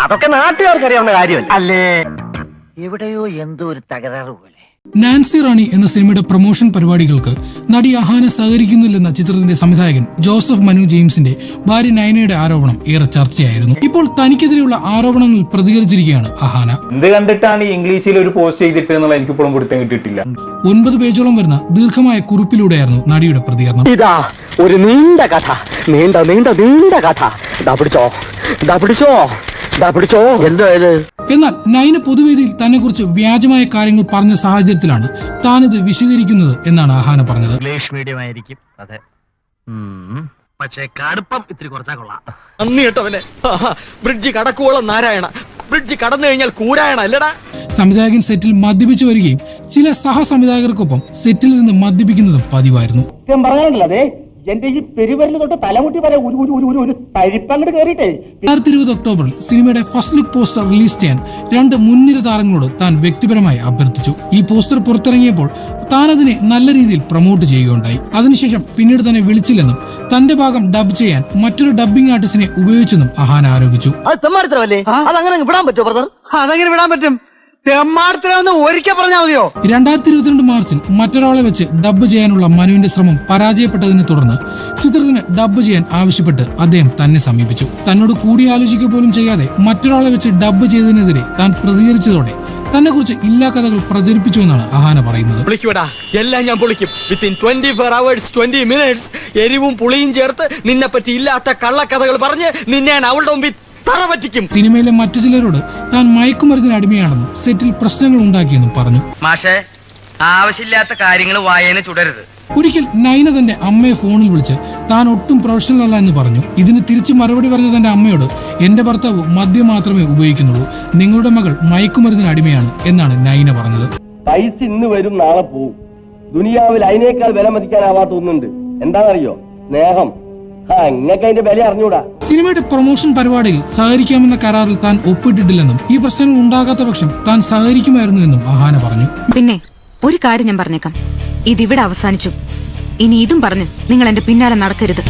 അതൊക്കെ നാട്ടുകാർക്ക് അറിയാവുന്ന കാര്യമല്ല അല്ലേ? എവിടെയോ എന്തോ ഒരു തകരാറ് പോലെ. നാൻസി റാണി എന്ന സിനിമയുടെ പ്രൊമോഷൻ പരിപാടികൾക്ക് നടി അഹാന സഹകരിക്കുന്നില്ലെന്ന ചിത്രത്തിന്റെ സംവിധായകൻ ജോസഫ് മനു ജെയിംസിന്റെ ഭാര്യ നയനയുടെ ആരോപണം ഏറെ ചർച്ചയായിരുന്നു. ഇപ്പോൾ തനിക്കെതിരെയുള്ള ആരോപണങ്ങളിൽ പ്രതികരിച്ചിരിക്കുകയാണ് അഹാന. എന്ത് കണ്ടിട്ടാണ് ഇംഗ്ലീഷിൽ ഒരു പോസ്റ്റ് ചെയ്തിട്ട് എന്നുള്ള എനിക്കിപ്പോഴും പിടുത്തം കിട്ടിയിട്ടില്ല. 9 പേജോളം വരുന്ന ദീർഘമായ കുറിപ്പിലൂടെയായിരുന്നു നടിയുടെ പ്രതികരണം. ഇതാ ഒരു നീണ്ട കഥ, നീണ്ട നീണ്ട നീണ്ട കഥ. പിടിച്ചോ എന്തോ ഇത്. എന്നാൽ നയന പൊതുവേദിയിൽ തന്നെ കുറിച്ച് വ്യാജമായ കാര്യങ്ങൾ പറഞ്ഞ സാഹചര്യത്തിലാണ് താനിത് വിശദീകരിക്കുന്നത് എന്നാണ് അഹാന പറഞ്ഞത്. ഇംഗ്ലീഷ് മീഡിയം ആയിരിക്കും, അതെ. പക്ഷേ കടുപ്പം ഇത്തിരി കുറച്ചാ കൊള്ളാം. അന്ന് കേട്ടവനെ ബ്രിഡ്ജ് കടക്കുവോളം നാരായണ, ബ്രിഡ്ജ് കടന്നു കഴിഞ്ഞാൽ കൂരായണ അല്ലടാ. സംവിധായകൻ സെറ്റിൽ മദ്യപിച്ചു വരികയും ചില സഹസംവിധായകർക്കൊപ്പം സെറ്റിൽ നിന്ന് മദ്യപിക്കുന്നതും പതിവായിരുന്നു. പറയാനില്ലേ എന്റെ ഈ പെരുവരിൽ തൊട്ട് തലമുട്ടി വരെ ഒരു തരിപ്പങ്ങോട്ട് കയറിയിട്ടേ. 2020 ഒക്ടോബറിൽ സിനിമയുടെ ഫസ്റ്റ് ലുക്ക് പോസ്റ്റർ റിലീസ് ചെയ്യാൻ 2 മുൻനിര താരങ്ങളോട് താൻ വ്യക്തിപരമായി അഭ്യർത്ഥിച്ചു. ഈ പോസ്റ്റർ പുറത്തിറങ്ങിയപ്പോൾ താൻ അതിനെ നല്ല രീതിയിൽ പ്രൊമോട്ട് ചെയ്യുകയുണ്ടായി. അതിനുശേഷം പിന്നീട് തന്നെ വിളിച്ചില്ലെന്നും തന്റെ ഭാഗം ഡബ് ചെയ്യാൻ മറ്റൊരു ഡബ്ബിംഗ് ആർട്ടിസ്റ്റിനെ ഉപയോഗിച്ചെന്നും അഹാന ആരോപിച്ചു. അതങ്ങനെ വിടാൻ പറ്റുമോ ബ്രദർ? അതെങ്ങനെ വിടാൻ പറ്റും? തെമ്മാടത്തിലാന്ന് ഒരിക്കൽ പറഞ്ഞാൽ മതിയോ? 2022 മാർച്ചിൽ മറ്റൊരാളെ വെച്ച് ഡബ്ബ് ചെയ്യാനുള്ള മനുവിന്റെ ശ്രമം പരാജയപ്പെട്ടതിനെ തുടർന്ന് ചിത്രത്തിന് ഡബ്ബ് ചെയ്യാൻ ആവശ്യപ്പെട്ട് അദ്ദേഹം തന്നെ സമീപിച്ചു. തന്നോട് കൂടിയാലോചിക്കുക പോലും ചെയ്യാതെ മറ്റൊരാളെ വെച്ച് ഡബ്ബ് ചെയ്തതിനെതിരെ താൻ പ്രതികരിച്ചതോടെ തന്നെ കുറിച്ച് ഇല്ലാ കഥകൾ പ്രചരിപ്പിച്ചു എന്നാണ് അഹാന പറയുന്നത്. എല്ലാം ഞാൻ പൊളിക്കും. വിത്തിൻ 24 hours 20 minutes എരിവും പുളിയും ചേർത്ത് നിന്നെ പറ്റി ഇല്ലാത്ത കള്ളക്കഥകൾ പറഞ്ഞ് നിന്നെ അവളുടെ മുമ്പിൽ തറപറ്റിക്കും. സിനിമയിലെ മറ്റു ചിലരോട് താൻ മയക്കുമരുന്നിന് അടിമയാണെന്നും സെറ്റിൽ പ്രശ്നങ്ങൾ ഉണ്ടാക്കിയെന്നും പറഞ്ഞു. മാഷേ, ആവശ്യമില്ലാത്ത കാര്യങ്ങൾ വായന ചുടരുത്. ഒരിക്കൽ നൈന തന്റെ അമ്മയെ ഫോണിൽ വിളിച്ച് താൻ ഒട്ടും പ്രൊഫഷണൽ അല്ല എന്ന് പറഞ്ഞു. ഇതിന് തിരിച്ച് മറുപടി പറഞ്ഞ തന്റെ അമ്മയോട് എന്റെ ഭർത്താവ് മദ്യം മാത്രമേ ഉപയോഗിക്കുന്നുള്ളൂ, നിങ്ങളുടെ മകൾ മയക്കുമരുന്നിന് അടിമയാണ് എന്നാണ് നൈന പറഞ്ഞത്. പൈസ ഇന്ന് വരും നാളെ പോവും. ദുനിയാവിൽ അതിനേക്കാൾ വില മതിക്കാനാവാത്ത ഒന്നുണ്ട്. എന്താണെന്നറിയോ? സ്നേഹം. ഇങ്ങക്ക് അതിന്റെ വില അറിഞ്ഞൂടാ. സിനിമയുടെ പ്രൊമോഷൻ പരിപാടിയിൽ സഹകരിക്കാമെന്ന കരാറിൽ താൻ ഒപ്പിട്ടിട്ടില്ലെന്നും ഈ പ്രശ്നങ്ങൾ ഉണ്ടാകാത്ത പക്ഷം താൻ സഹകരിക്കുമായിരുന്നു എന്നും അഹാന പറഞ്ഞു. പിന്നെ ഒരു കാര്യം ഞാൻ പറഞ്ഞേക്കാം, ഇതിവിടെ അവസാനിച്ചു. ഇനി ഇതും പറഞ്ഞ് നിങ്ങൾ എന്റെ പിന്നാലെ നടക്കരുത്.